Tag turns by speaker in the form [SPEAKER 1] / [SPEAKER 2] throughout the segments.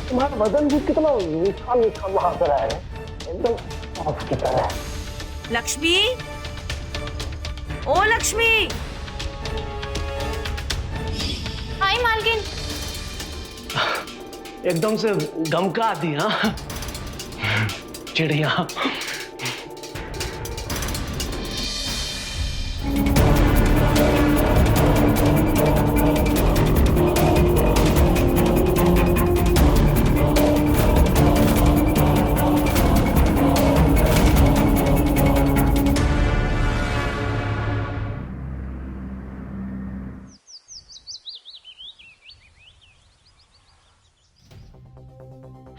[SPEAKER 1] तुम्हारा बदन भी कितना मीठा मीठा महक रहा है, एकदम सौंफ की तरह।
[SPEAKER 2] लक्ष्मी, ओ लक्ष्मी।
[SPEAKER 3] हाय मालकिन।
[SPEAKER 1] एकदम से गमका दी हाँ चिड़िया।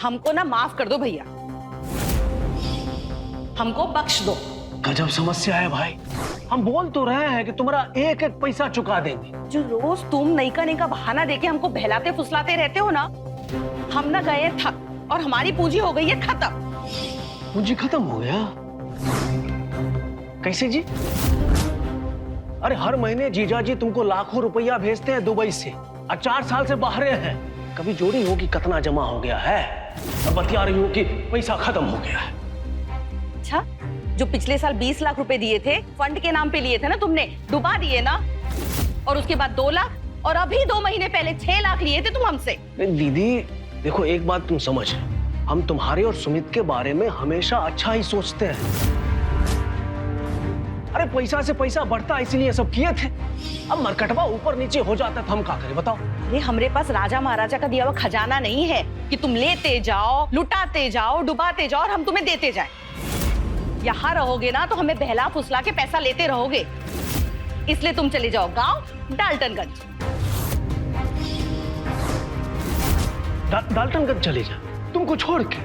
[SPEAKER 2] हमको ना माफ कर दो भैया, हमको बख्श दो।
[SPEAKER 1] गजब समस्या है भाई, हम बोल तो रहे हैं कि तुम्हारा एक एक पैसा चुका देंगे।
[SPEAKER 2] जो रोज तुम नई का बहाना देके हमको बहलाते फुसलाते रहते हो ना, हम ना गए थक और हमारी पूंजी हो गई है खत्म।
[SPEAKER 1] पूंजी खत्म हो गया? कैसे जी? अरे हर महीने जीजा जी तुमको लाखों रुपया भेजते हैं दुबई से और 4 साल से बाहर हैं। कभी जोड़ी हो कि कितना जमा हो गया है, अब बतिया रही हो कि पैसा खत्म हो गया है।
[SPEAKER 2] अच्छा, जो पिछले साल 20 लाख रुपए दिए थे, फंड के नाम पे लिए थे ना तुमने, डुबा दिए ना। और उसके बाद 2 लाख और अभी 2 महीने पहले 6 लाख लिए थे तुम हमसे।
[SPEAKER 1] दीदी देखो, एक बात तुम समझ, हम तुम्हारे और सुमित के बारे में हमेशा अच्छा ही सोचते हैं। अरे पैसा से पैसा बढ़ता इसलिए सब किए थे, अब मरकटवा ऊपर नीचे हो जाता तो हम क्या करें बताओ।
[SPEAKER 2] अरे हमरे पास राजा महाराजा का दिया हुआ खजाना नहीं है कि तुम लेते जाओ, लुटाते जाओ, डुबाते जाओ और हम तुम्हें देते जाएं। यहाँ रहोगे ना तो हमें बहला फुसला के पैसा लेते रहोगे, इसलिए तुम चले जाओ गांव डाल्टनगंज।
[SPEAKER 1] डाल्टनगंज चले जा तुमको छोड़ के?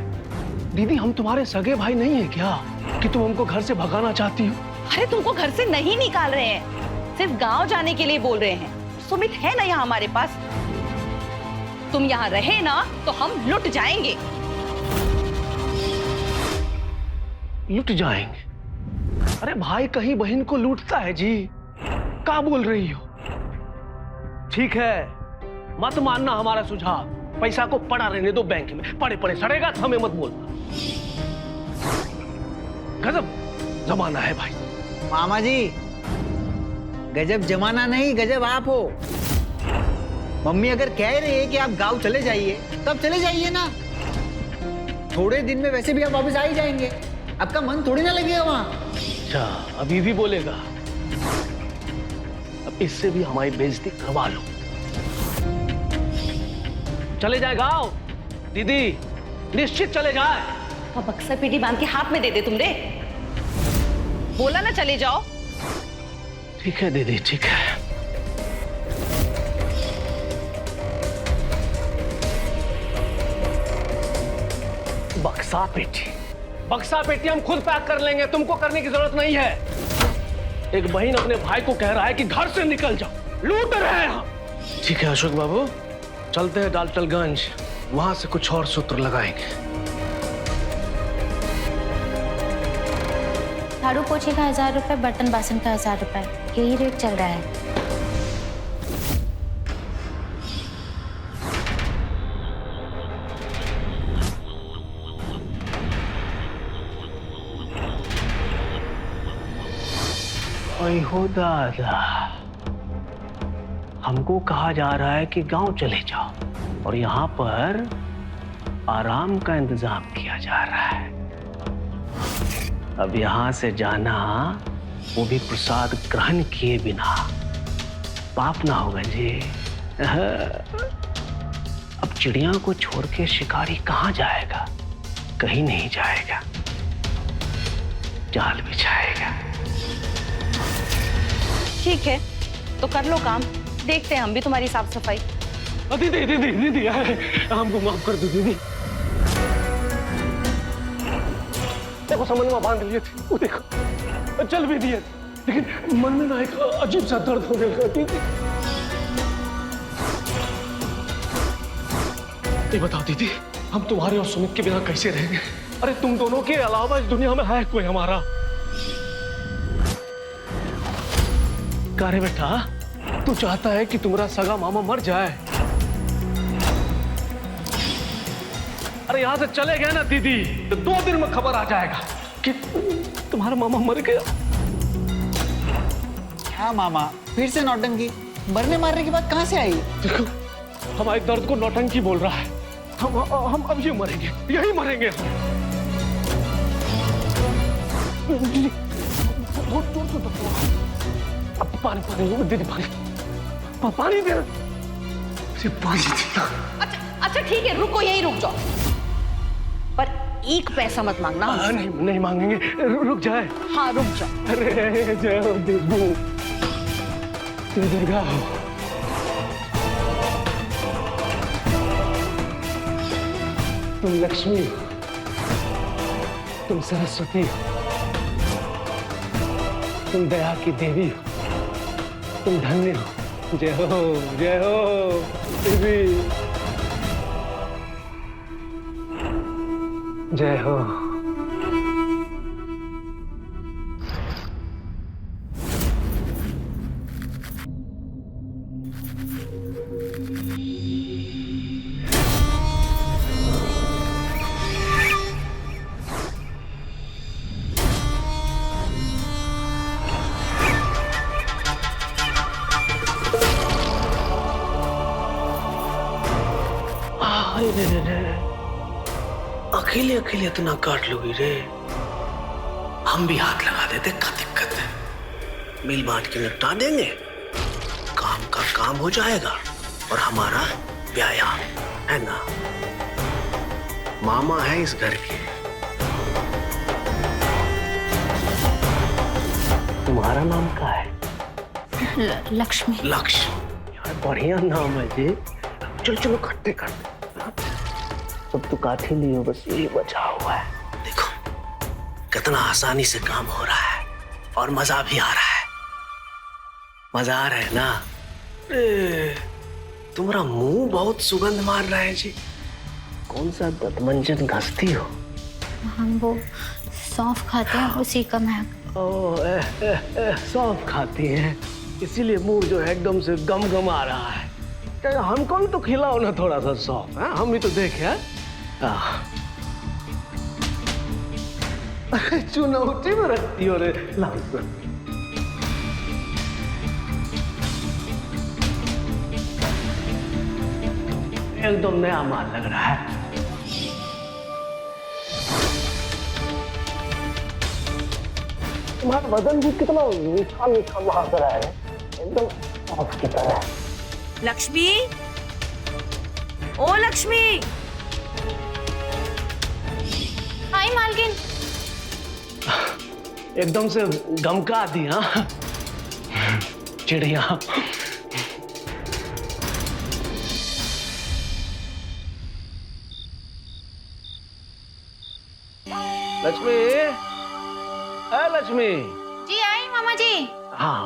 [SPEAKER 1] दीदी हम तुम्हारे सगे भाई नहीं है क्या कि तुम हमको घर से भगाना चाहती हो?
[SPEAKER 2] अरे तुमको घर से नहीं निकाल रहे हैं, सिर्फ गांव जाने के लिए बोल रहे हैं। सुमित है ना यहाँ हमारे पास, तुम यहाँ रहे ना तो हम लुट जाएंगे।
[SPEAKER 1] लुट जाएंगे? अरे भाई कहीं बहन को लूटता है जी, क्या बोल रही हो? ठीक है, मत मानना हमारा सुझाव, पैसा को पड़ा रहने दो बैंक में, पड़े पड़े सड़ेगा तो हमें मत बोलना। गजब जमाना है भाई।
[SPEAKER 4] मामा जी, गजब जमाना नहीं, गजब आप हो। मम्मी अगर कह रही है कि आप गांव चले जाइए, तब चले जाइए ना। थोड़े दिन में वैसे भी आप वापस आ ही जाएंगे, आपका मन थोड़ी ना लगेगा वहां।
[SPEAKER 1] अच्छा, अभी भी बोलेगा? अब इससे भी हमारी बेइज्जती करवा लो। चले जाए गांव दीदी, निश्चित चले जाए।
[SPEAKER 2] और बक्सर पीटी बांध के हाथ में दे दे तुमने, बोला ना चले जाओ।
[SPEAKER 1] ठीक है दीदी, ठीक है। बक्सा पेटी हम खुद पैक कर लेंगे, तुमको करने की जरूरत नहीं है। एक बहन अपने भाई को कह रहा है कि घर से निकल जाओ, लूट रहे हैं हम। ठीक है अशोक बाबू, चलते हैं डाल्टनगंज, वहां से कुछ और सूत्र लगाएंगे।
[SPEAKER 3] झाड़ू पोछे का 1000 रुपए, बर्तन बासन का 1000 रुपए, यही रेट चल रहा है।
[SPEAKER 1] ओए हो दादा, हमको कहा जा रहा है कि गांव चले जाओ और यहाँ पर आराम का इंतजाम किया जा रहा है। अब यहाँ से जाना, वो भी प्रसाद ग्रहण किए बिना, पाप ना होगा जी। अब चिड़िया को छोड़ के शिकारी कहाँ जाएगा? कहीं नहीं जाएगा, जाल बिछाएगा।
[SPEAKER 2] ठीक है तो कर लो काम, देखते हैं हम भी तुम्हारी साफ सफाई।
[SPEAKER 1] दीदी दीदी दीदी हमको माफ कर दो दीदी। देखो समझ में बांध लिए थे, वो देखो चल भी दिए, लेकिन मन में ना एक अजीब सा दर्द हो गया। दीदी ये बताओ दीदी, हम तुम्हारे और सुमित के बिना कैसे रहेंगे? अरे तुम दोनों के अलावा इस दुनिया में है कोई हमारा? का रे बेटा, तू चाहता है कि तुम्हारा सगा मामा मर जाए? अरे यहाँ से चले गए ना दीदी तो 2 दिन में खबर आ जाएगा कि तुम्हारा मामा मर गया।
[SPEAKER 4] हाँ मामा, फिर से नौटंकी। मरने मारने की बात कहाँ से आई?
[SPEAKER 1] देखो हमारे दर्द को नौटंकी बोल रहा है। हम अब ये मरेंगे, यही मरेंगे हम। बहुत जोर से दर्द हो रहा है। अब पानी दीदी, पानी दे। पानी दे।
[SPEAKER 2] अच्छा ठीक है, रुको, यही रुक जाओ, पर 1 पैसा मत मांगना।
[SPEAKER 1] नहीं मांगेंगे, रुक जाए।
[SPEAKER 2] हाँ रुक जाओ।
[SPEAKER 1] अरे जाओ देवू, तुम दुर्गा हो। तुम लक्ष्मी हो, तुम सरस्वती हो, तुम दया की देवी हो, तुम धन्य हो। जय हो देवी, जय हो। अकेले अकेले इतना काट लोगी रे। हम भी हाथ लगा देते, क्या दिक्कत है? मिल बांट के निपटा देंगे, काम का काम हो जाएगा और हमारा व्यायाम है ना। मामा है इस घर के। तुम्हारा नाम क्या है?
[SPEAKER 3] लक्ष्मी।
[SPEAKER 1] लक्ष्मी, यार बढ़िया नाम है जी। चलो खट्टे करते। सब तो काठी नहीं हो, बस यही बचा हुआ है। देखो कितना आसानी से काम हो रहा है और मजा भी आ रहा है। मजा आ रहा है ना? तुम्हारा मुंह बहुत सुगंध मार रहा है जी। कौन सा दंतमंजन घसती हो?
[SPEAKER 3] हम वो सौंफ खाते हैं, उसी का महक।
[SPEAKER 1] सौंफ खाती हैं, इसीलिए मुंह जो है एकदम से गम आ रहा है। हमको भी तो खिलाओ ना थोड़ा सा सौंफ, हम भी तो देखे। चुनौती में रखती हो रे। एकदम नया माल लग रहा है। तुम्हारा बदन भी कितना मीठा मीठा महक रहा है, एकदम सौंफ की तरह।
[SPEAKER 2] लक्ष्मी, ओ लक्ष्मी।
[SPEAKER 3] हाय मालकिन।
[SPEAKER 1] एकदम से गमका दी। हाँ चिड़िया। लक्ष्मी, है लक्ष्मी?
[SPEAKER 3] जी आई मामा जी।
[SPEAKER 1] हाँ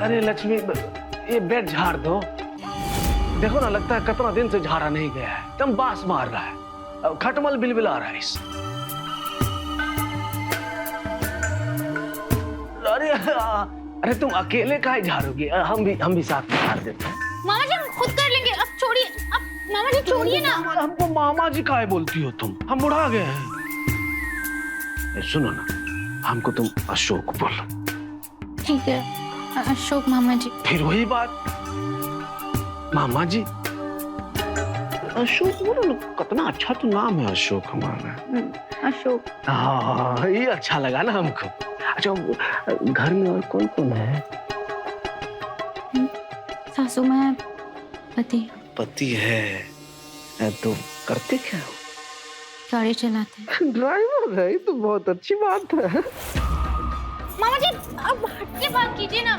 [SPEAKER 1] अरे लक्ष्मी, ये बेड झाड़ दो। देखो ना, लगता है कितना दिन से झाड़ा नहीं गया है, एकदम बास मार रहा है, खटमल बिलबिला रहा है इस। अरे तुम अकेले काहे झाड़ोगी? हम भी साथ में झाड़ देते हैं।
[SPEAKER 3] मामा जी हम खुद कर लेंगे, अब छोड़िए। अब मामा जी छोड़िए ना।
[SPEAKER 1] हमको मामा जी काहे बोलती हो तुम? हम बुढ़ा गए हैं। सुनो ना, हमको तुम अशोक बोलो।
[SPEAKER 3] ठीक है अशोक मामा जी।
[SPEAKER 1] फिर वही बात, मामा जी। अशोक बोलो ना, कितना अच्छा तो नाम है अशोक हमारा।
[SPEAKER 3] अशोक।
[SPEAKER 1] हाँ ये अच्छा लगा ना हमको। अच्छा घर में और कौन कौन है?
[SPEAKER 3] सासू माँ, पति।
[SPEAKER 1] पति है तो करते क्या हो?
[SPEAKER 3] गाड़ी चलाते हैं।
[SPEAKER 1] ड्राइवर है, तो बहुत अच्छी बात है।
[SPEAKER 3] मामा जी अब हट के बात कीजिए ना।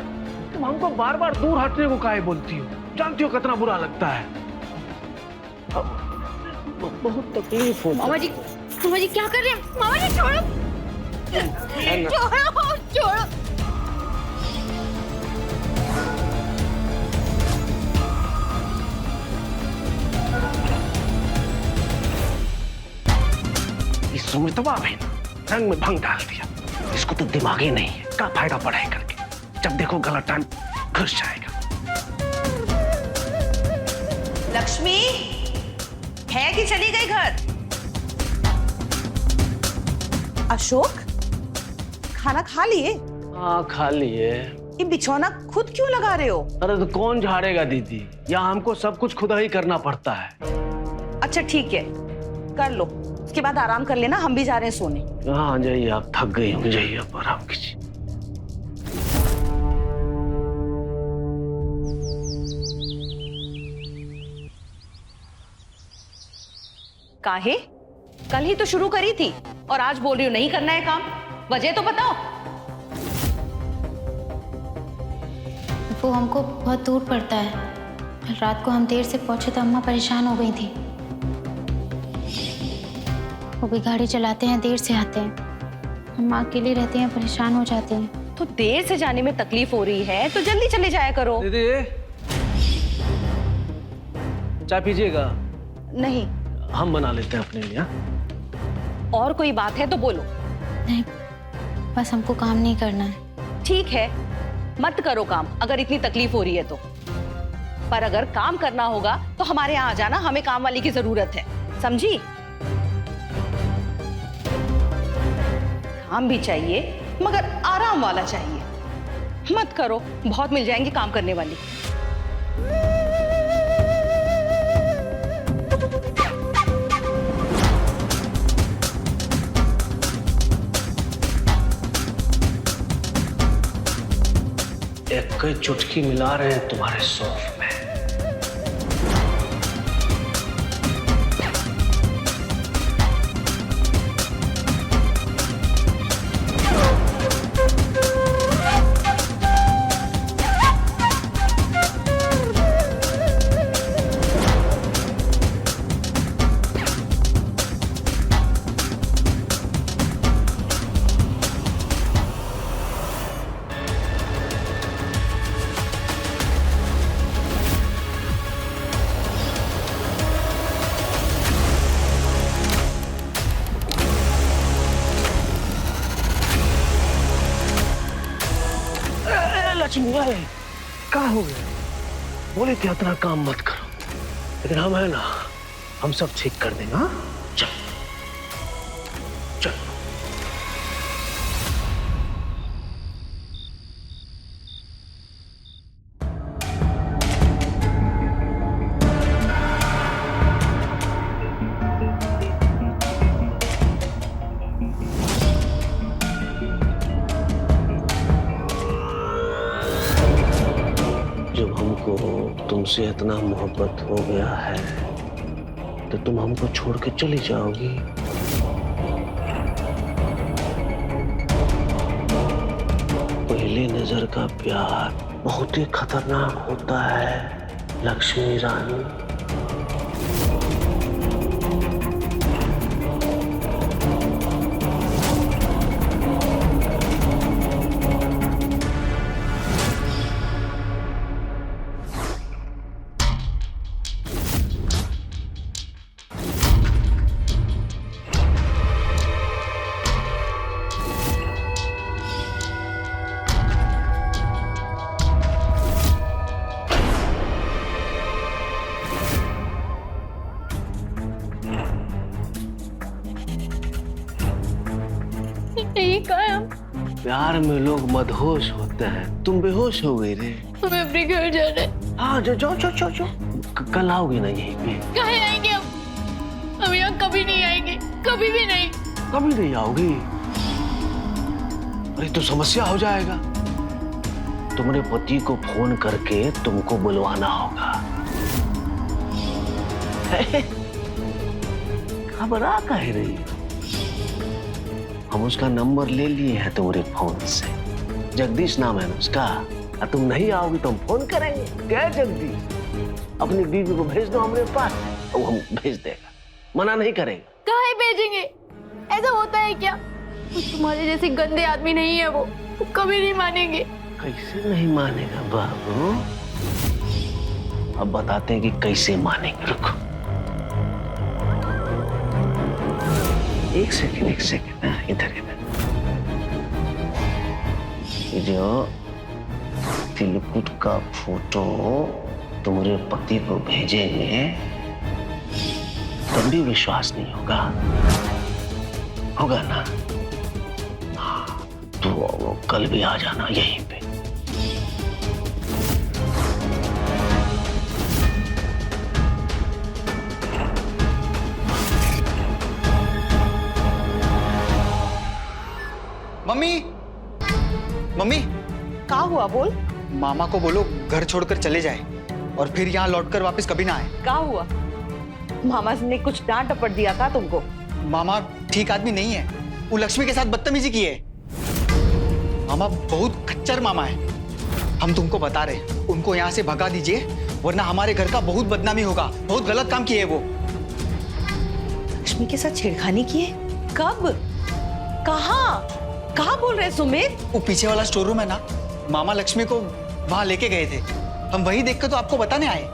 [SPEAKER 1] तुम हमको बार बार दूर हटने को काहे बोलती हो? जानती हो कितना बुरा लगता है। बहुत तकलीफ होती है।
[SPEAKER 3] मामा जी क्या कर रहे हैं? मामा जी छोड़ो। छोड़ो।
[SPEAKER 1] इस सुमितवा भी रंग में भंग डाल दिया। इसको तो दिमाग ही नहीं है, क्या फायदा पढ़ाई करके? जब देखो गलत टाइम घुस जाएगा।
[SPEAKER 2] लक्ष्मी है कि चली गई घर? अशोक, खाना खा लिए?
[SPEAKER 1] हाँ खा लिए।
[SPEAKER 2] ये बिछौना खुद क्यों लगा रहे हो?
[SPEAKER 1] अरे तो कौन झाड़ेगा दीदी, यहाँ हमको सब कुछ खुद ही करना पड़ता है।
[SPEAKER 2] अच्छा ठीक है, कर लो, उसके बाद आराम कर लेना, हम भी जा रहे हैं सोने।
[SPEAKER 1] हाँ जाइए, आप थक गई हो, जाइए आप आराम कीजिए।
[SPEAKER 2] काहे? कल ही तो शुरू करी थी और आज बोल रही हो नहीं करना है काम। वजह तो बताओ।
[SPEAKER 3] वो हमको बहुत दूर पड़ता है। कल रात को हम देर से पहुंचे तो अम्मा परेशान हो गई थी। वो भी गाड़ी चलाते हैं, देर से आते हैं। अम्मा अकेली रहती हैं, परेशान हो जाती हैं।
[SPEAKER 2] तो देर से जाने में तकलीफ हो रही है तो जल्दी चले जाया करो।
[SPEAKER 1] दीदी चाय पीजिएगा?
[SPEAKER 2] नहीं।
[SPEAKER 1] हम बना लेते हैं अपने लिए। हाँ?
[SPEAKER 2] और कोई बात है तो बोलो।
[SPEAKER 3] नहीं, बस हमको काम नहीं करना है।
[SPEAKER 2] ठीक है, मत करो काम अगर इतनी तकलीफ हो रही है तो। पर अगर काम करना होगा तो हमारे यहाँ आ जाना, हमें काम वाली की जरूरत है, समझी? काम भी चाहिए मगर आराम वाला चाहिए। मत करो, बहुत मिल जाएंगी काम करने वाली।
[SPEAKER 1] एक कोई चुटकी मिला रहे हैं तुम्हारे सौंफ में। क्या हो गया? बोले थे इतना काम मत करो, लेकिन हम है ना, हम सब ठीक कर देंगे। हाँ चल चल। जब हमको तुमसे इतना मोहब्बत हो गया है तो तुम हमको छोड़ के चली जाओगी? पहली नजर का प्यार बहुत ही खतरनाक होता है लक्ष्मी रानी। प्यार में लोग मदहोश होते हैं, तुम बेहोश हो गई रे।
[SPEAKER 5] हमें अपने घर जाना है।
[SPEAKER 1] हाँ जाओ जाओ जाओ जाओ। कल आओगे ना यहीं पे?
[SPEAKER 5] कहाँ आएंगे हम यहाँ कभी नहीं आएंगे, कभी भी नहीं।
[SPEAKER 1] कभी नहीं आओगी? अरे तो समस्या हो जाएगा। तुम्हारे पति को फोन करके तुमको बुलवाना होगा। घबरा कह रही हो? हम उसका नंबर ले लिए हैं तुम्हारे फोन से, जगदीश नाम है उसका। और तुम नहीं आओगी तो हम फोन करेंगे। क्या जगदीश, अपनी बीवी को भेज दो हमारे पास, वो हम भेज देगा, मना नहीं करेगा।
[SPEAKER 5] कहाँ भेजेंगे? ऐसा होता है क्या? तुम्हारे जैसे गंदे आदमी नहीं है वो कभी नहीं मानेंगे।
[SPEAKER 1] कैसे नहीं मानेगा बाबू? अब बताते हैं कि कैसे मानेंगे। रुको एक सेकंड, इधर इधर। ये जो तिलकुट का फोटो तुम्हारे पति को भेजेंगे तब भी विश्वास नहीं होगा, होगा ना? हाँ, तो कल भी आ जाना यहीं पे।
[SPEAKER 4] मम्मी, मम्मी,
[SPEAKER 2] क्या हुआ बोल?
[SPEAKER 4] मामा को बोलो घर छोड़कर चले जाए और फिर यहाँ लौटकर वापस कभी ना आए।
[SPEAKER 2] क्या हुआ? मामा ने कुछ डांट टपट दिया था तुमको?
[SPEAKER 4] मामा ठीक आदमी नहीं है, वो लक्ष्मी के साथ बदतमीजी की है। मामा बहुत खच्चर मामा है। हम तुमको बता रहे, उनको यहाँ से भगा दीजिए वरना हमारे घर का बहुत बदनामी होगा। बहुत गलत काम किए वो।
[SPEAKER 2] लक्ष्मी के साथ छेड़खानी की है? कब? कहाँ? कहाँ बोल रहे सुमित?
[SPEAKER 4] वो पीछे वाला स्टोर रूम है ना, मामा लक्ष्मी को वहां लेके गए थे। हम वही देखकर तो आपको बताने आए।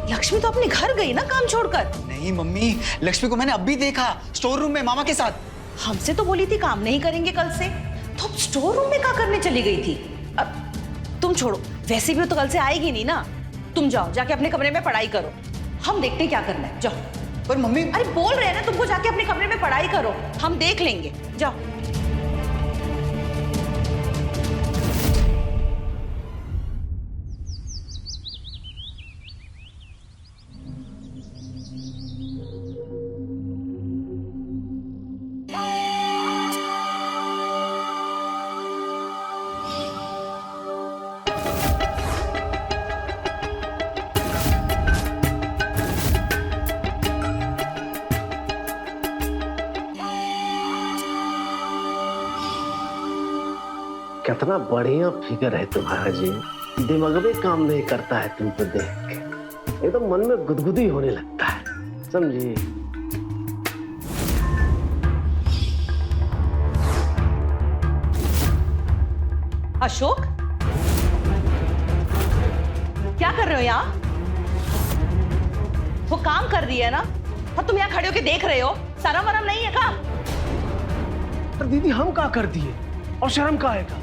[SPEAKER 2] लक्ष्मी तो अपने घर गई ना काम छोड़कर।
[SPEAKER 4] नहीं मम्मी, लक्ष्मी को मैंने अभी देखा स्टोर रूम में मामा के साथ।
[SPEAKER 2] हमसे तो बोली थी काम नहीं करेंगे कल से, तो अब स्टोर रूम में क्या करने चली गई थी? अब तुम छोड़ो, वैसे भी तो कल से आएगी नहीं ना। तुम जाओ, जाके अपने कमरे में पढ़ाई करो, हम देखते हैं क्या करना है। जाओ।
[SPEAKER 4] पर मम्मी,
[SPEAKER 2] अरे बोल रहे हैं ना तुमको, जाके अपने कमरे में पढ़ाई करो, हम देख लेंगे। जाओ।
[SPEAKER 1] कितना बढ़िया फिगर है तुम्हारा जी, दिमाग में काम नहीं करता है तुमको देख के, एकदम मन में गुदगुदी होने लगता है, समझी?
[SPEAKER 2] अशोक, क्या कर रहे हो यहाँ? वो काम कर रही है ना, और तुम यहाँ खड़े होके देख रहे हो? शर्म वरम नहीं है का?
[SPEAKER 1] तो दीदी हम क्या कर दिए और शर्म का आएगा?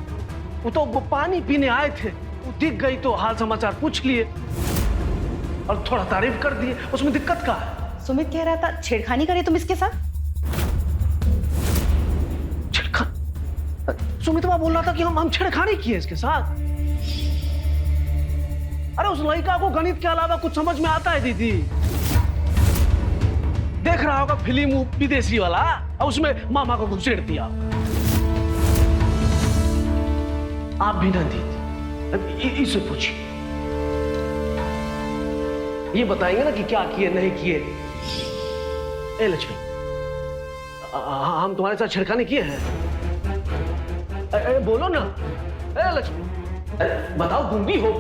[SPEAKER 1] वो तो पानी पीने आए थे, वो दिख गई तो हाल समाचार पूछ लिए और थोड़ा तारीफ कर दिए, उसमें दिक्कत क्या है?
[SPEAKER 2] सुमित कह रहा था छेड़खानी करे तुम इसके साथ।
[SPEAKER 1] सुमितवा बोल रहा था कि हम छेड़खानी किए इसके साथ। अरे उस लड़का को गणित के अलावा कुछ समझ में आता है दीदी? देख रहा होगा फिल्म विदेशी वाला, और उसमें मामा को घुसेड़ दिया। आप भी ना दीदी, इसे पूछिए, ये बताएंगे ना कि क्या किए नहीं किए। ए लक्ष्मी, हम तुम्हारे साथ छेड़खानी किए हैं? अरे बोलो ना, ए लक्ष्मी, अरे बताओ, गूंगी हो?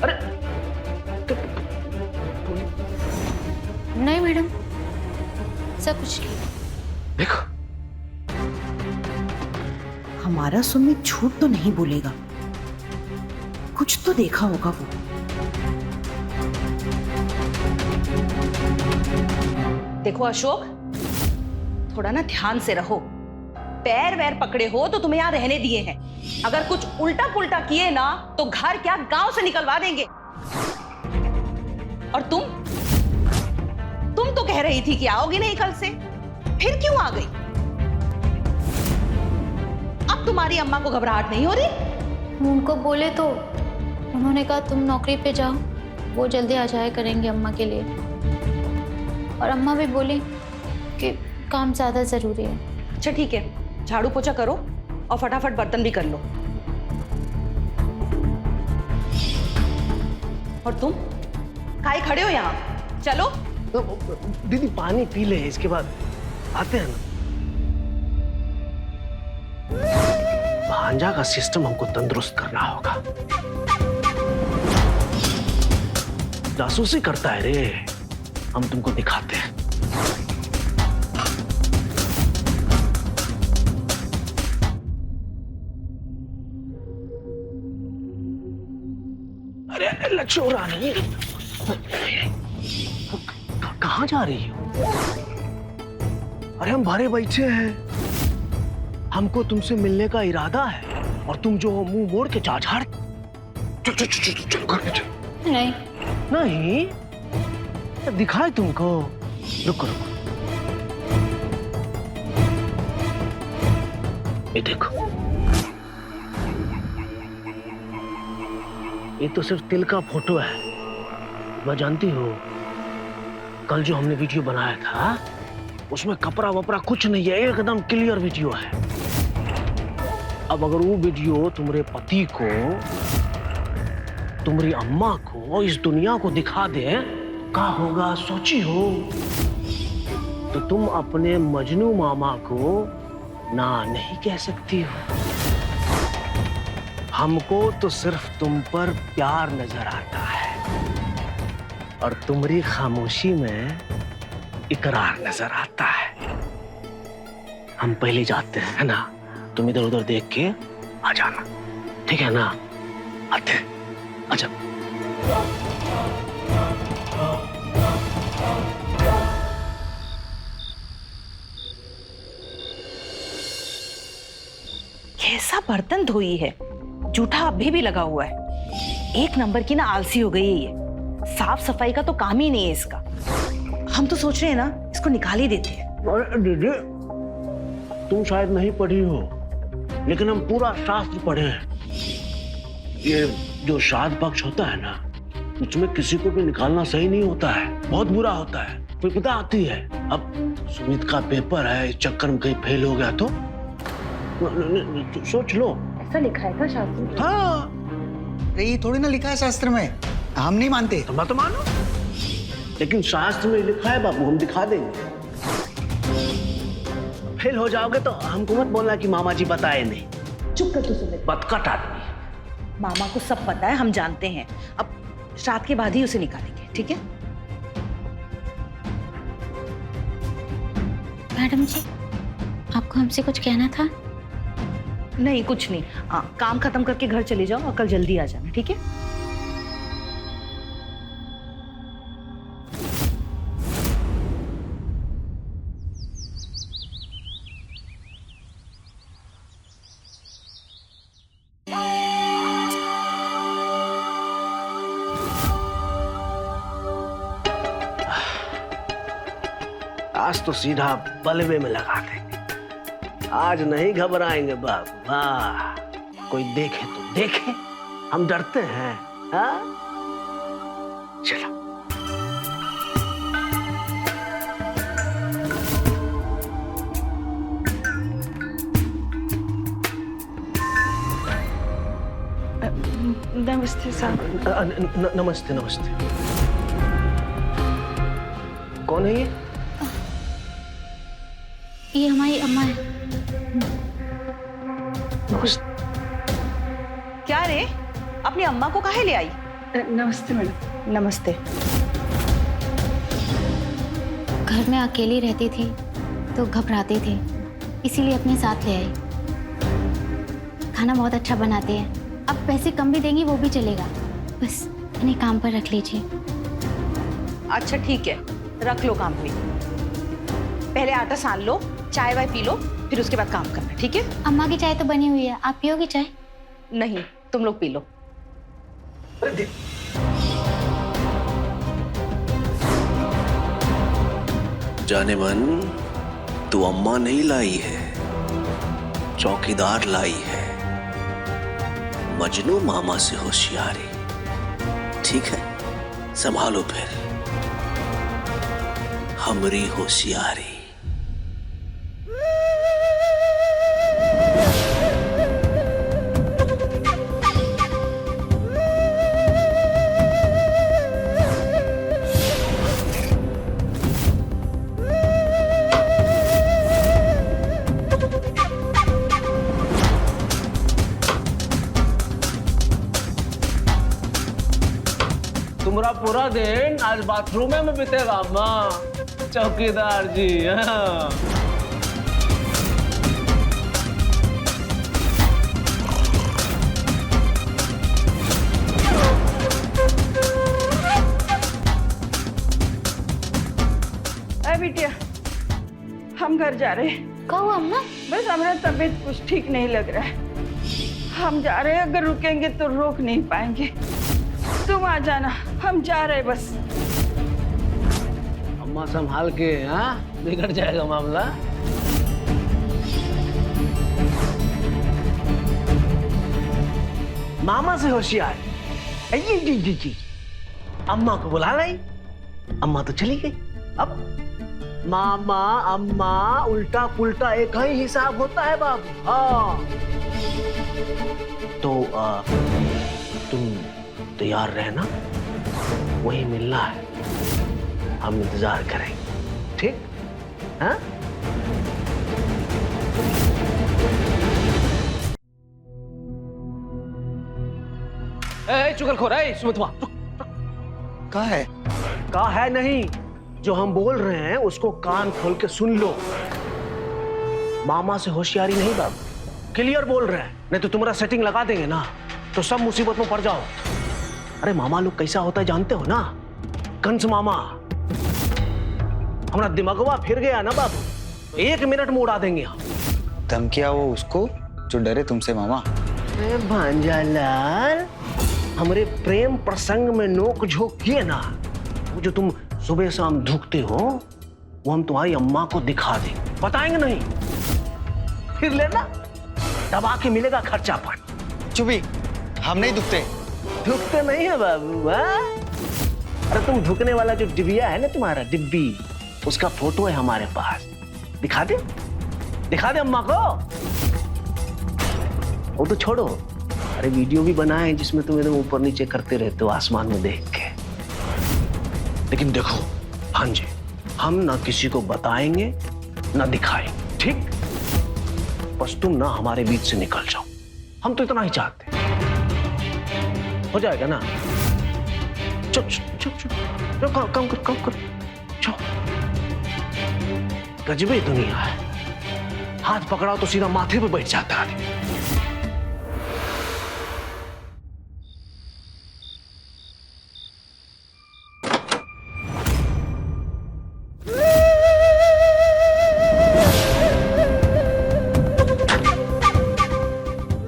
[SPEAKER 1] अरे
[SPEAKER 3] नहीं मैडम, सब कुछ नहीं।
[SPEAKER 1] देखो,
[SPEAKER 2] हमारा सुमित झूठ तो नहीं बोलेगा, कुछ तो देखा होगा वो। देखो अशोक, थोड़ा ना ध्यान से रहो। पैर वैर पकड़े हो तो तुम्हें यहाँ रहने दिए हैं, अगर कुछ उल्टा पुल्टा किए ना तो घर क्या गांव से निकलवा देंगे। और तुम तो कह रही थी कि आओगी नहीं कल से, फिर क्यों आ गई? अब तुम्हारी अम्मा को घबराहट नहीं हो रही?
[SPEAKER 3] उनको बोले तो उन्होंने कहा तुम नौकरी पे जाओ, वो जल्दी आ जाया करेंगे अम्मा के लिए। और अम्मा भी बोली कि काम ज़्यादा ज़रूरी है।
[SPEAKER 2] अच्छा ठीक है, झाड़ू पोछा करो और फटाफट बर्तन भी कर लो। और तुम काहे खड़े हो यहाँ? चलो।
[SPEAKER 1] तो दीदी पानी पी ले, इसके बाद आते हैं ना। भांजा का सिस्टम हमको तंदुरुस्त करना होगा। जासूसी करता है रे, हम तुमको दिखाते हैं। अरे अरे लच्छो रानी, कहाँ जा रही हो? अरे हम भरे बैठे हैं, हमको तुमसे मिलने का इरादा है और तुम जो मुंह मोड़ के जा झाड़। चल चल चल चल चल घर पे चल।
[SPEAKER 3] नहीं,
[SPEAKER 1] नहीं तो दिखाए तुमको। रुको रुको, ये देखो, ये तो सिर्फ तिल का फोटो है। मैं जानती हो, कल जो हमने वीडियो बनाया था उसमें कपड़ा वपड़ा कुछ नहीं है, एकदम क्लियर वीडियो है। अब अगर वो वीडियो तुम्हारे पति को, तुम्हारी अम्मा को, इस दुनिया को दिखा दे, क्या होगा सोची हो? तो तुम अपने मजनू मामा को ना नहीं कह सकती हो। हमको तो सिर्फ तुम पर प्यार नजर आता है और तुम्हारी खामोशी में इकरार नजर आता है। हम पहले जाते हैं, है ना? तुम इधर उधर देख के आ जाना, ठीक है ना? आते हैं, अच्छा।
[SPEAKER 2] कैसा बर्तन धोई है, जूठा अभी भी लगा हुआ है। एक नंबर की ना आलसी हो गई है ये, साफ सफाई का तो काम ही नहीं है इसका। हम तो सोच रहे हैं ना इसको निकाल ही देते हैं।
[SPEAKER 1] अरे दीदी, तुम शायद नहीं पढ़ी हो, लेकिन हम पूरा शास्त्र पढ़े हैं। ये जो श्राद्ध पक्ष होता है ना, उसमें किसी को भी निकालना सही नहीं होता है, बहुत बुरा होता है, विपदा आती है। अब सुमित का पेपर है, इस चक्कर में कहीं फेल हो गया तो सोच लो।
[SPEAKER 2] ऐसा लिखा है क्या शास्त्र में?
[SPEAKER 1] हाँ,
[SPEAKER 4] अरे ये थोड़ी ना लिखा है शास्त्र में, हम नहीं मानते।
[SPEAKER 1] तो मैं तो मानो, लेकिन शास्त्र में लिखा है बाबू, हम दिखा देंगे। फेल हो जाओगे तो हमको मत बोलना कि मामा जी बताए नहीं।
[SPEAKER 2] चुप कर तू सुमित,
[SPEAKER 1] बतकट आदमी है।
[SPEAKER 2] मामा को सब पता है, हम जानते हैं। अब श्राद्ध के बाद ही उसे निकालेंगे, ठीक है?
[SPEAKER 3] मैडम जी, आपको हमसे कुछ कहना था?
[SPEAKER 2] नहीं, कुछ नहीं। काम खत्म करके घर चले जाओ और कल जल्दी आ जाना, ठीक है?
[SPEAKER 1] आज तो सीधा बलवे में लगा देंगे। आज नहीं घबराएंगे बाबू। वाह, कोई देखे तो देखे, हम डरते हैं? हाँ, चलो।
[SPEAKER 2] नमस्ते साहब।
[SPEAKER 1] नमस्ते नमस्ते। कौन है ये?
[SPEAKER 3] ये हमारी अम्मा है।
[SPEAKER 1] नमस्ते।
[SPEAKER 2] क्या रे, अपनी अम्मा को काहे ले आई?
[SPEAKER 5] नमस्ते मैडम।
[SPEAKER 2] नमस्ते।
[SPEAKER 3] घर में अकेली रहती थी तो घबराते थे, इसीलिए अपने साथ ले आई। खाना बहुत अच्छा बनाते हैं, अब पैसे कम भी देंगी वो भी चलेगा, बस इन्हें काम पर रख लीजिए।
[SPEAKER 2] अच्छा ठीक है, रख लो काम पे। पहले आटा सान लो, चाय वाय पी लो, फिर उसके बाद काम करना, ठीक है?
[SPEAKER 3] अम्मा की चाय तो बनी हुई है, आप पियोगी चाय?
[SPEAKER 2] नहीं, तुम लोग पी लो।
[SPEAKER 6] जाने मन, तू अम्मा नहीं लाई है, चौकीदार लाई है। मजनू मामा से होशियारी, ठीक है? संभालो फिर हमरी होशियारी।
[SPEAKER 1] तुम्हारा पूरा दिन आज बाथरूम में बीतेगा अम्मा। चौकीदार जी। हाँ।
[SPEAKER 7] बिटिया हम घर जा रहे हैं।
[SPEAKER 3] कहो अम्मा।
[SPEAKER 7] बस हमारा तबीयत कुछ ठीक नहीं लग रहा है। हम जा रहे हैं, अगर रुकेंगे तो रोक नहीं पाएंगे। तुम आ जाना, हम जा रहे बस।
[SPEAKER 1] अम्मा संभाल के, हाँ बिगड़ जाएगा मामला। मामा से होशियार। जी अम्मा को बुला लाई, अम्मा तो चली गई। अब मामा अम्मा उल्टा पुल्टा एक ही हिसाब होता है बाबू। हाँ तो तुम तैयार रहना, वही मिलना है, हम इंतजार करेंगे। ठीक? हाँ? चुगलखोर है सुमित्वा,
[SPEAKER 4] कहाँ है?
[SPEAKER 1] कहा है नहीं, जो हम बोल रहे हैं उसको कान खोल के सुन लो। मामा से होशियारी नहीं बाबू, क्लियर बोल रहे हैं, नहीं तो तुम्हारा सेटिंग लगा देंगे ना तो सब मुसीबत में पड़ जाओ। अरे मामा लोग कैसा होता है जानते हो ना, कंस मामा। हमारा दिमागवा फिर गया ना बाबू, तो 1 मिनट में उड़ा देंगे हम।
[SPEAKER 4] धमकिया वो उसको जो डरे तुमसे मामा।
[SPEAKER 1] अरे भांजालाल, हमारे प्रेम प्रसंग में नोक झोंक किए ना, वो जो तुम सुबह शाम धुकते हो वो हम तुम्हारी अम्मा को दिखा दें। बताएंगे नहीं, फिर लेना, दबा के मिलेगा खर्चा पानी।
[SPEAKER 4] चुपी, हम नहीं दुखते।
[SPEAKER 1] धुकते नहीं है बाबू। हाँ? अरे तुम धुकने वाला जो डिबिया है ना तुम्हारा, डिब्बी, उसका फोटो है हमारे पास। दिखा दे, दिखा दे अम्मा को। वो तो छोड़ो, अरे वीडियो भी बनाए जिसमें तुम एकदम ऊपर नीचे करते रहते हो आसमान में देख के। लेकिन देखो भांजे, हम ना किसी को बताएंगे ना दिखाएंगे, ठीक? बस तुम ना हमारे बीच से निकल जाओ, हम तो इतना ही चाहते हैं। हो जाएगा ना? चुप चुप चुप चुप, काम कर काम कर। चलो, गजबे दुनिया है, हाथ पकड़ाओ तो सीधा माथे पे बैठ जाता है।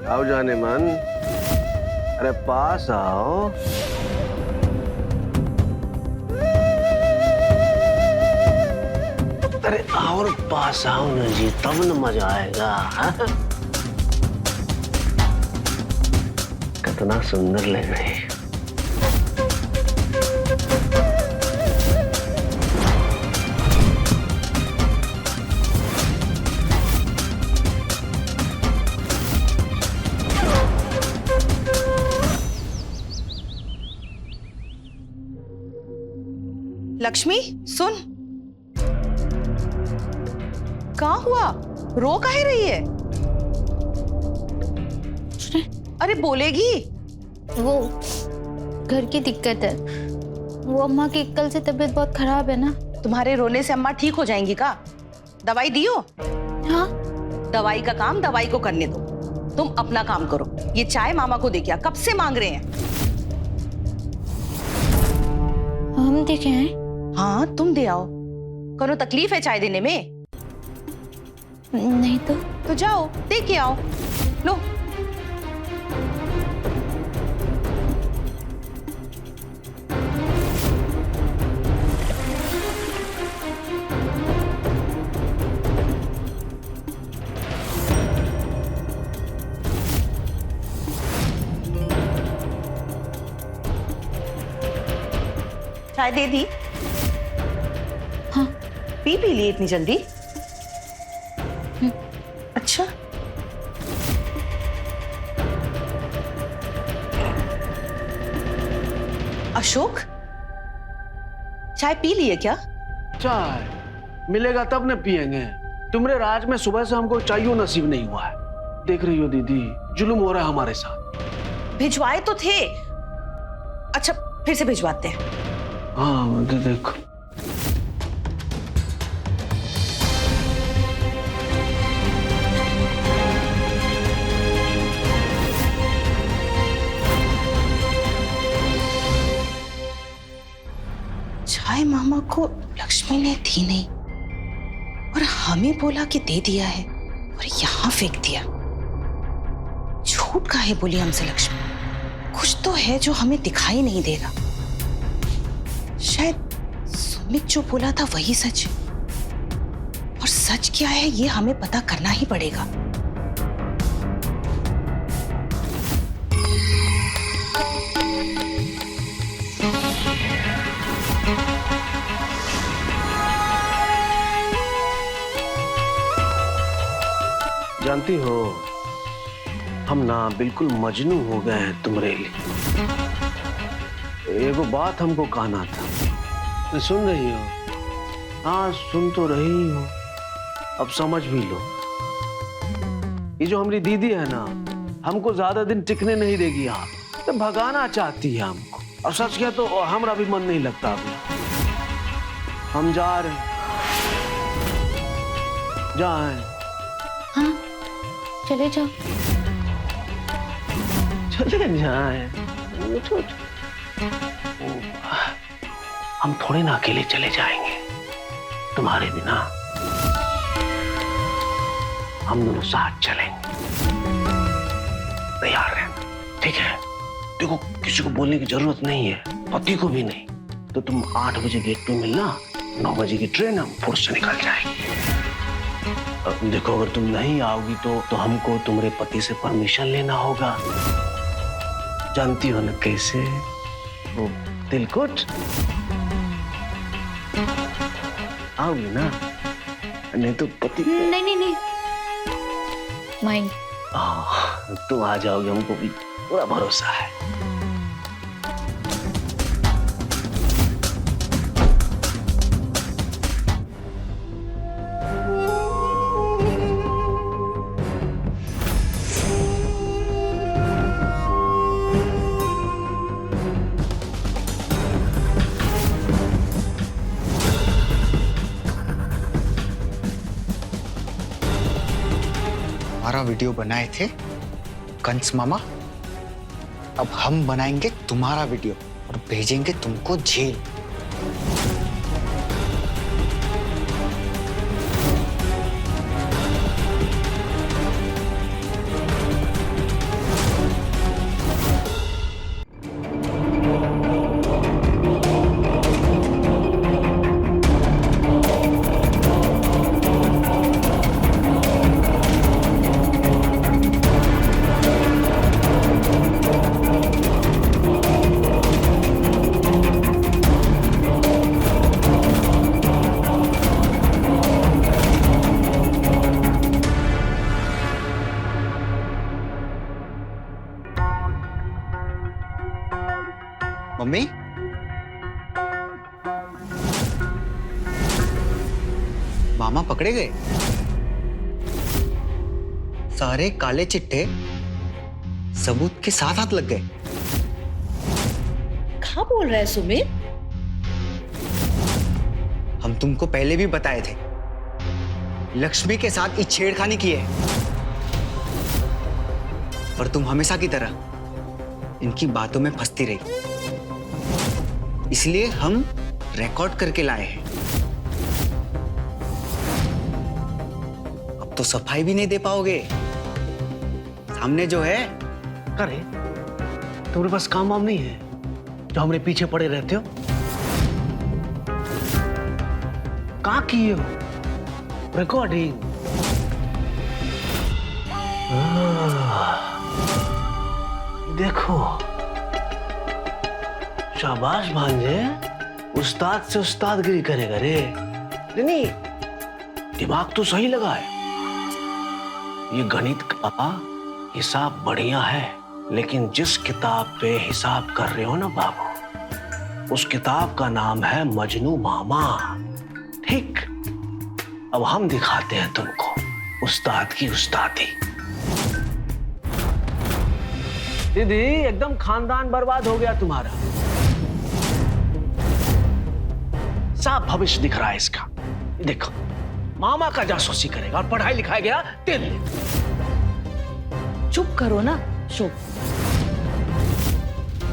[SPEAKER 1] आओ जाने मन, अरे पास आओ। अरे और पास आओ ना जी, तब न मजा आएगा। हाँ? कितना सुंदर लग रही है।
[SPEAKER 2] लक्ष्मी सुन, कहाँ हुआ? रो काहे रही है? अरे बोलेगी।
[SPEAKER 3] वो घर की दिक्कत है, वो अम्मा की कल से तबीयत बहुत खराब है ना।
[SPEAKER 2] तुम्हारे रोने से अम्मा ठीक हो जाएंगी का? दवाई दियो?
[SPEAKER 3] हाँ
[SPEAKER 2] दवाई का काम दवाई को करने दो, तुम अपना काम करो। ये चाय मामा को दे क्या, कब से मांग रहे हैं।
[SPEAKER 3] हम देखे हैं।
[SPEAKER 2] हाँ तुम दे आओ, कोनो तकलीफ है चाय देने में?
[SPEAKER 3] नहीं तो
[SPEAKER 2] जाओ दे के आओ। लो चाय दे दी?
[SPEAKER 3] हाँ।
[SPEAKER 2] पी लिए इतनी जल्दी? अच्छा अशोक, चाय पी लिए क्या?
[SPEAKER 1] चाय मिलेगा तब न पिएंगे। तुम्हारे राज में सुबह से हमको चाहिए नसीब नहीं हुआ है। देख रही हो दीदी, जुल्म हो रहा है हमारे साथ।
[SPEAKER 2] भिजवाए तो थे। अच्छा फिर से भिजवाते हैं।
[SPEAKER 1] हाँ देखो।
[SPEAKER 2] चाय मामा को लक्ष्मी ने दी नहीं और हमें बोला कि दे दिया है और यहाँ फेंक दिया। झूठ काहे बोली हमसे लक्ष्मी? कुछ तो है जो हमें दिखाई नहीं दे रहा। शायद सुमित जो बोला था वही सच है, और सच क्या है ये हमें पता करना ही पड़ेगा।
[SPEAKER 1] जानती हो, हम ना बिल्कुल मजनू हो गए हैं तुम्हारे लिए। एगो बात हमको कहना था। सुन रही हो? हाँ सुन तो रही हो, अब समझ भी लो। ये जो हमारी दीदी है ना, हमको ज्यादा दिन टिकने नहीं देगी यहाँ, तो भगाना चाहती है हमको। और सच क्या तो हमारा भी मन नहीं लगता अभी। हम जा रहे हैं। जाएं।
[SPEAKER 3] हाँ चले जाओ।
[SPEAKER 1] चले जाएं। हम थोड़े ना अकेले चले जाएंगे तुम्हारे बिना। हम दोनों साथ चलेंगे। तैयार रहना, ठीक है? देखो किसी को बोलने की जरूरत नहीं है, पति को भी नहीं। तो तुम 8 बजे गेट पे मिलना, 9 बजे की ट्रेन हम फुर्स से निकल जाएंगे। देखो अगर तुम नहीं आओगी तो हमको तुम्हारे पति से परमिशन लेना होगा। जानती हो ना कैसे वो तिलकुट। आओगी ना? नहीं तो पति।
[SPEAKER 3] नहीं नहीं नहीं माइंड।
[SPEAKER 1] तुम आ जाओगे, हमको भी पूरा भरोसा है।
[SPEAKER 4] हमारा वीडियो बनाए थे कंस मामा, अब हम बनाएंगे तुम्हारा वीडियो और भेजेंगे तुमको जेल। मम्मी, मामा पकड़े गए। सारे काले चिट्टे सबूत के साथ हाथ लग गए।
[SPEAKER 2] क्या बोल रहा है सुमित?
[SPEAKER 4] हम तुमको पहले भी बताए थे, लक्ष्मी के साथ इस छेड़खानी की है, पर तुम हमेशा की तरह इनकी बातों में फंसती रही। इसलिए हम रिकॉर्ड करके लाए हैं। अब तो सफाई भी नहीं दे पाओगे। सामने जो है।
[SPEAKER 1] अरे तुम्हारे पास काम वाम नहीं है जो हमारे पीछे पड़े रहते हो? कहाँ किए हो रिकॉर्डिंग? देखो शाबाश भांजे, उस्ताद से उस्तादगिरी करेगा रे। नहीं दिमाग तो सही लगा है। ये गणित का हिसाब बढ़िया है, लेकिन जिस किताब पे हिसाब कर रहे हो ना बाबू, उस किताब का नाम है मजनू मामा। ठीक, अब हम दिखाते हैं तुमको उस्ताद की उस्तादी। दीदी एकदम खानदान बर्बाद हो गया तुम्हारा। साफ भविष्य दिख रहा है इसका। देखो, मामा का जासूसी करेगा और पढ़ाई लिखाई गया तेरे लिए।
[SPEAKER 2] चुप करो ना, चुप।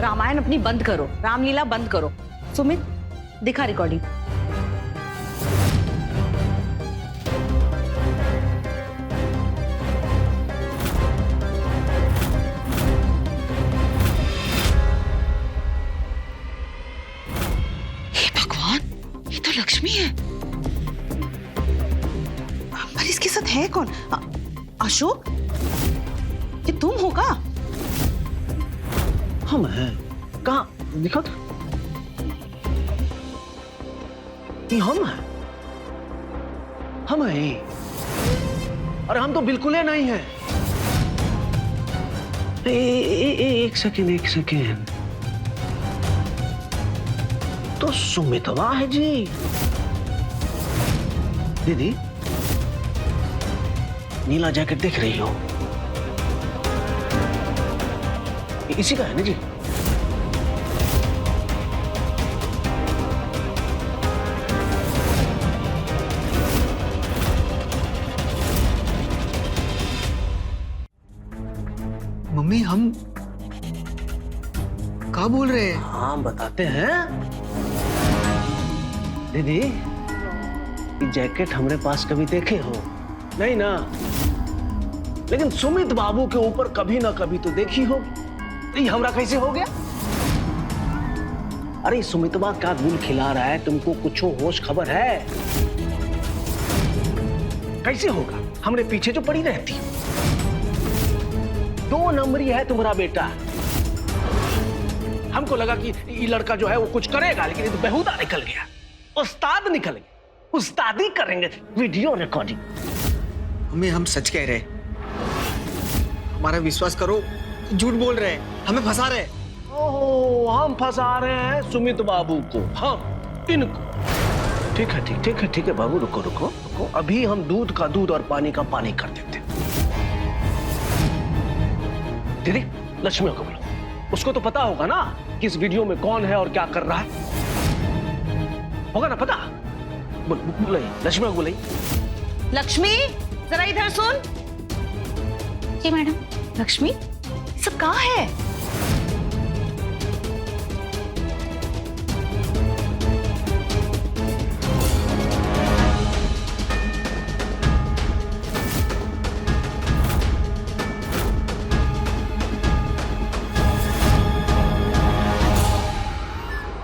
[SPEAKER 2] रामायण अपनी बंद करो, रामलीला बंद करो। सुमित, दिखा रिकॉर्डिंग। हे भगवान, ये तो लक्ष्मी है। पर इसके साथ है कौन? अशोक, ये तुम हो का?
[SPEAKER 1] हम हैं। कहाँ दिखा तो? ये हम हैं। हम हैं। अरे हम तो बिल्कुल ही नहीं हैं। एक सेकेंड, एक सेकेंड। तो सुमितवा है जी। दीदी, नीला जैकेट देख रही हो? इसी का है ना जी?
[SPEAKER 4] मम्मी, हम क्या बोल रहे हैं?
[SPEAKER 1] हाँ, बताते हैं। दीदी, ये जैकेट हमारे पास कभी देखे हो? नहीं ना? लेकिन सुमित बाबू के ऊपर कभी ना कभी तो देखी हो। ये हमरा कैसे हो गया? अरे सुमितवा क्या गुल खिला रहा है, तुमको कुछ होश खबर है? कैसे होगा? हमरे पीछे जो पड़ी रहती। 2 नंबरी है तुम्हारा बेटा। हमको लगा कि ये लड़का जो है वो कुछ करेगा, लेकिन ये तो बेहुदा निकल गया। उस्ताद निकल गया। उस्तादी करेंगे, वीडियो रिकॉर्डिंग।
[SPEAKER 4] मम्मी, हम सच कह रहे हैं। हमारा विश्वास करो, झूठ बोल रहे हैं, हमें फंसा रहे हैं।
[SPEAKER 1] ओह, हम फंसा रहे हैं सुमित बाबू को, हम इनको। ठीक है, ठीक है बाबू, रुको रुको रुको। अभी हम दूध का दूध और पानी का पानी कर देते। दीदी, लक्ष्मी को बोलो। उसको तो पता होगा ना कि इस वीडियो में कौन है और क्या कर रहा है। होगा ना पता? बोलिए, लक्ष्मी को बोलिए।
[SPEAKER 2] लक्ष्मी, जरा इधर सुन।
[SPEAKER 3] जी मैडम।
[SPEAKER 2] लक्ष्मी, सब कहाँ है?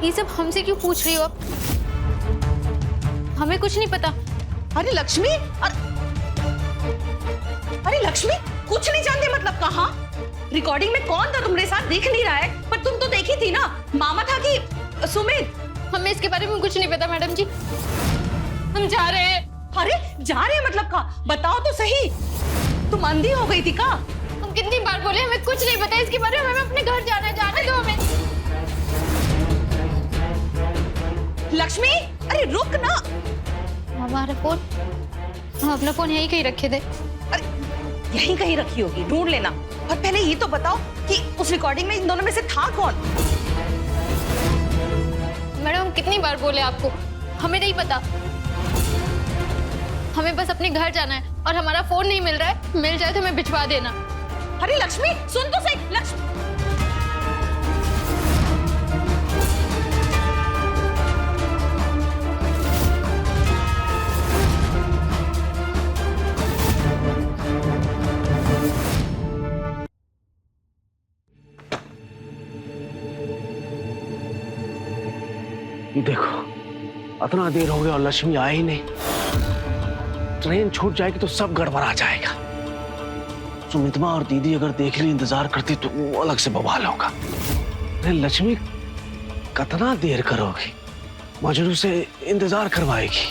[SPEAKER 5] ये सब हमसे क्यों पूछ रही हो आप? हमें कुछ नहीं पता।
[SPEAKER 2] अरे लक्ष्मी, अरे लक्ष्मी, कुछ नहीं जानते मतलब कहाँ? रिकॉर्डिंग में कौन था तुम्हारे साथ दिख नहीं रहा है, पर तुम तो देखी थी ना। मामा था कि सुमित?
[SPEAKER 5] हमें इसके बारे में कुछ नहीं पता मैडम जी। हम जा रहे हैं।
[SPEAKER 2] अरे जा रहे हैं मतलब का? बताओ तो सही। तुम अंधी हो गई थी का?
[SPEAKER 5] हम कितनी बार बोले हमें कुछ नहीं पता इसके बारे में। हमें अपने घर जाने दो हमें।
[SPEAKER 2] लक्ष्मी, अरे रुक ना।
[SPEAKER 3] हमारा फोन, हम अपना फोन यहीं कहीं रखे थे।
[SPEAKER 2] अरे यहीं कहीं रखी होगी, ढूंढ लेना। और पहले ये तो बताओ कि उस रिकॉर्डिंग में इन दोनों में से था कौन?
[SPEAKER 5] मैडम, हम कितनी बार बोले आपको, हमें नहीं पता। हमें बस अपने घर जाना है और हमारा फोन नहीं मिल रहा है। मिल जाए तो हमें भिजवा देना।
[SPEAKER 2] अरे लक्ष्मी, सुन तो सही। लक्ष्मी,
[SPEAKER 1] देखो, इतना देर हो गया और लक्ष्मी आई ही नहीं। ट्रेन छूट जाएगी तो सब गड़बड़ा जाएगा। सुमित्रा और दीदी अगर देख ली, इंतजार करती तो वो अलग से बवाल होगा। अरे लक्ष्मी, कितना देर करोगी? मजनू से इंतजार करवाएगी।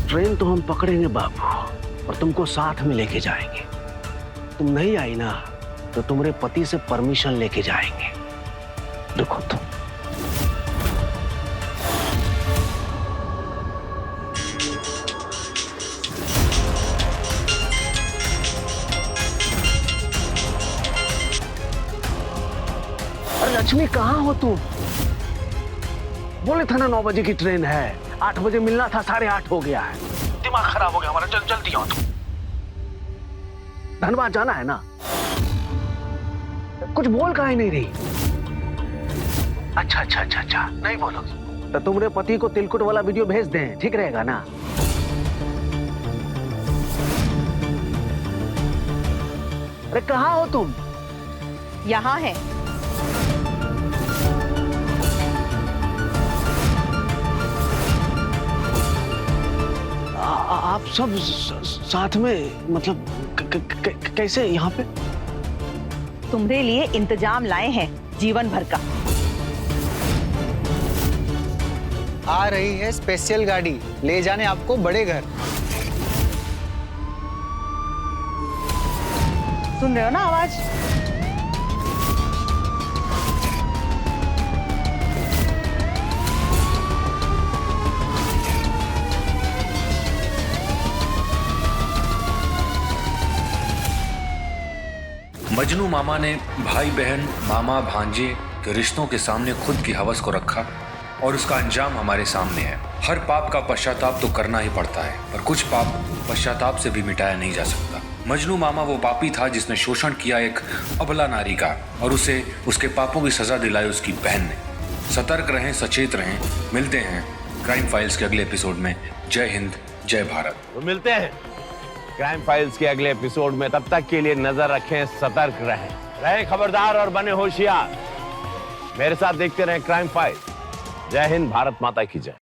[SPEAKER 1] ट्रेन तो हम पकड़ेंगे बाबू, और तुमको साथ में लेके जाएंगे। तुम नहीं आई ना तो तुम्हारे पति से परमिशन लेके जाएंगे। देखो तुम। अरे लक्ष्मी, कहाँ हो तुम? बोले था ना 9 बजे की ट्रेन है, 8 बजे मिलना था, 8:30 हो गया है। दिमाग खराब हो गया हमारा, जल्दी आओ तुम। धनबाद जाना है ना, कुछ बोल काहे नहीं रही? अच्छा, नहीं बोलोगी तो तुम्हारे पति को तिलकुट वाला वीडियो भेज दें, ठीक रहेगा ना? अरे कहाँ हो तुम?
[SPEAKER 2] यहाँ है।
[SPEAKER 1] आप सब साथ में, मतलब कैसे यहाँ पे?
[SPEAKER 2] तुम्हारे लिए इंतजाम लाए हैं जीवन भर का।
[SPEAKER 4] आ रही है स्पेशल गाड़ी ले जाने आपको बड़े घर।
[SPEAKER 2] सुन रहे हो ना आवाज?
[SPEAKER 8] मजनू मामा ने भाई बहन, मामा भांजे के रिश्तों के सामने खुद की हवस को रखा और उसका अंजाम हमारे सामने है। हर पाप का पश्चाताप तो करना ही पड़ता है, पर कुछ पाप पश्चाताप से भी मिटाया नहीं जा सकता। मजनू मामा वो पापी था जिसने शोषण किया एक अबला नारी का और उसे उसके पापों की सजा दिलाई उसकी बहन ने। सतर्क रहें, सचेत रहें। मिलते हैं क्राइम फाइल्स के अगले एपिसोड में। जय हिंद, जय भारत।
[SPEAKER 9] तो मिलते हैं क्राइम फाइल्स के अगले एपिसोड में। तब तक के लिए नजर रखें, सतर्क रहें खबरदार और बने होशियार। मेरे साथ देखते रहें क्राइम फाइल। जय हिंद, भारत माता की जय।